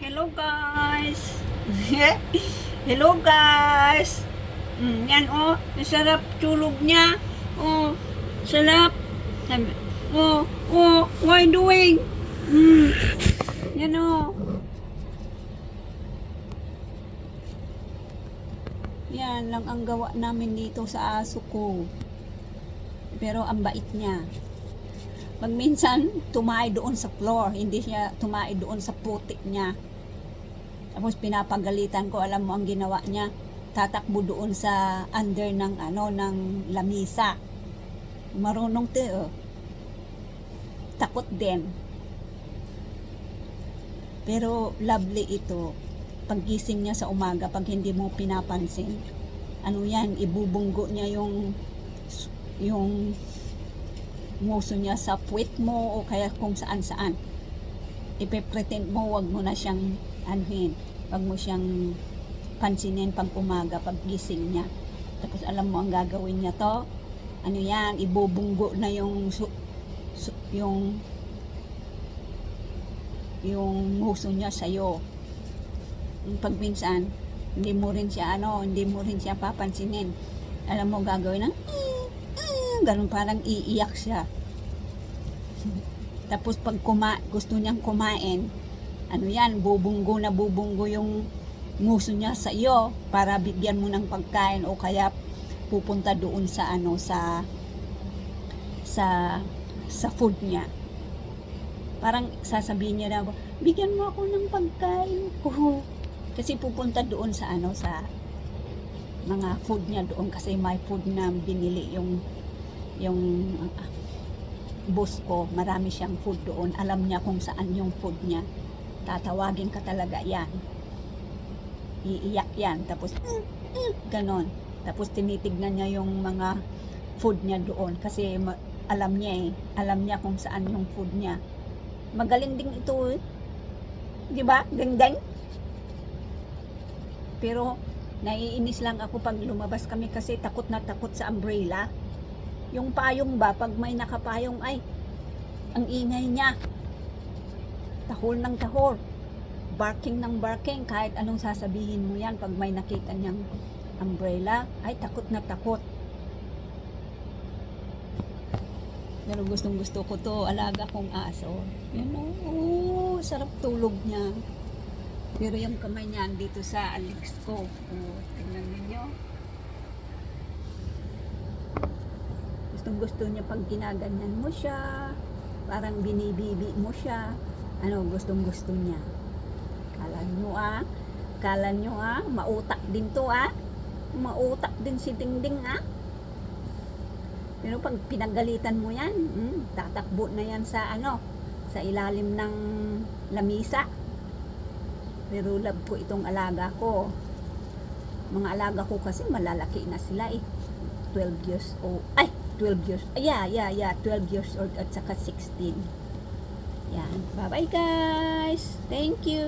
Hello guys. Hello guys. Yan oh, sarap tulog niya. Oh, sarap. What are you doing? Yan oh. Yan lang ang gawa namin dito sa aso ko. Pero ang bait niya. Pag minsan, tumae doon sa floor, hindi siya tumae doon sa putik niya. Tapos pinapagalitan ko, alam mo ang ginawa niya, tatakbo doon sa under ng ng lamisa. Marunong 'to. Takot din. Pero lovely ito. Paggising niya sa umaga, pag hindi mo pinapansin, yan, ibubunggo niya yung nguso niya sa puwet mo o kaya kung saan-saan. Ipe-pretend mo, wag mo na siyang wag mo siyang pansinin pag umaga, pag gising niya. Tapos alam mo ang gagawin niya to? Yan, ibubunggo na yung nguso niya sa'yo. Pag minsan, hindi mo rin siya papansinin. Alam mo gagawin ng ganun, parang iiyak siya. Tapos pag gusto niyang kumain, yan, bubunggo yung nguso niya sa iyo para bigyan mo ng pagkain o kaya pupunta doon sa sa food niya. Parang sasabihin niya na, bigyan mo ako ng pagkain ko. Kasi pupunta doon sa sa mga food niya doon, kasi may food na binili yung boss ko, marami siyang food doon. Alam niya kung saan yung food niya. Tatawagin ka talaga yan. Iiyak yan. Tapos, ganon. Tapos tinitignan niya yung mga food niya doon. Kasi alam niya Alam niya kung saan yung food niya. Magaling din ito eh. Diba? Gandang. Pero, naiinis lang ako pag lumabas kami kasi takot na takot sa umbrella. Yung payong ba, pag may nakapayong, ang ingay niya. Tahol ng tahol. Barking ng barking. Kahit anong sasabihin mo yan, pag may nakita niyang umbrella, takot na takot. Pero gustong gusto ko to, alaga kong aso. Yan o, sarap tulog niya. Pero yung kamay niya dito sa legs ko. Tingnan ninyo. Gusto niya pag ginaganyan mo siya, parang binibibi mo siya, gustong gusto niya. Kala nyo mautak din to mautak din si Dingding pero pag pinagalitan mo yan, tatakbo na yan sa sa ilalim ng lamisa. Pero love ko itong alaga ko. Mga alaga ko kasi malalaki na sila 12 years old. 12 years. 12 years old at saka 16. Yan. Bye-bye guys. Thank you.